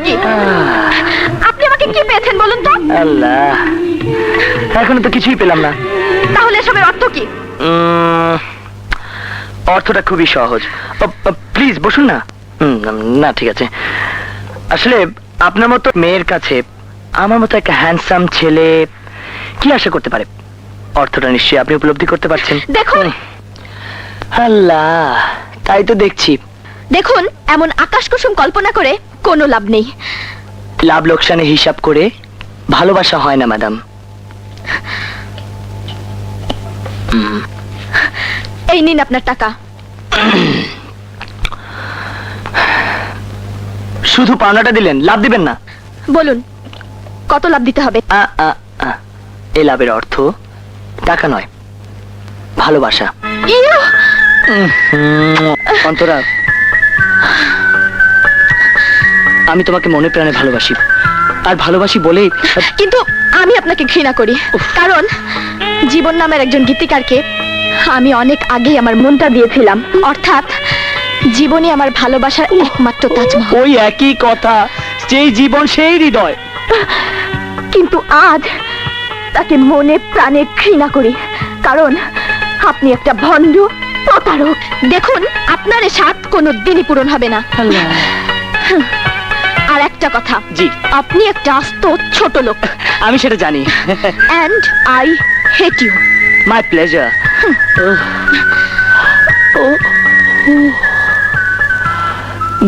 কি? আপনি আমাকে কি পেয়েছেন বলুন তো? আল্লাহ, এখনো তো কিছুই পেলাম না। তাহলে এসবের অর্থ কি? অর্থটা খুবই সহজ। প্লিজ বসুন না। না ঠিক আছে। আসলে আপনার মতো মেয়ের কাছে আমার মতো একটা হ্যান্ডসাম ছেলে কি আশা করতে পারে? অর্থটা নিশ্চয়ই আপনি উপলব্ধি করতে পারছেন। দেখুন। আল্লাহ, তাই তো দেখছি। দেখুন, এমন আকাশ কুসুম কল্পনা করে কোনো লাভ নেই। লাভ লোকসানের হিসাব করে ভালোবাসা হয় না ম্যাডাম। এই নিন আপনার টাকা। শুধু পাওনাটা দিলেন, লাভ দিবেন না? বলুন কত লাভ দিতে হবে? এই লাভের অর্থ টাকা নয়, ভালোবাসা। ইউ! অন্তরা, আমি তোমাকে মনে প্রাণে ভালোবাসি, আর ভালোবাসি বলেই। কিন্তু আমি আপনাকে ঘৃণা করি, কারণ জীবন নামের একজন গীতিকারকে আমি অনেক আগেই আমার মনটা দিয়েছিলাম। অর্থাৎ জীবনই আমার ভালোবাসার একমাত্র তাজমহল। ওই একই কথা, যেই জীবন সেই হৃদয়। কিন্তু আজ তাকে মনে প্রাণে ঘৃণা করি, কারণ আপনি একটা ভণ্ড প্রতারক। দেখুন, আপনার এ স্বাদ কোনো দিনই পূরণ হবে না। আর একটা কথা, জি, আপনি একটা আস্ত ছোট লোক। আমি সেটা জানি। And I hate you. My pleasure.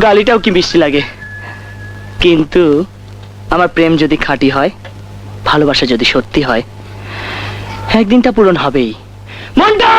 গালিটাও কি মিষ্টি লাগে। কিন্তু আমার প্রেম যদি খাঁটি হয়, ভালোবাসা যদি সত্যি হয়, একদিন তা পূরণ হবেই। মন্ডা!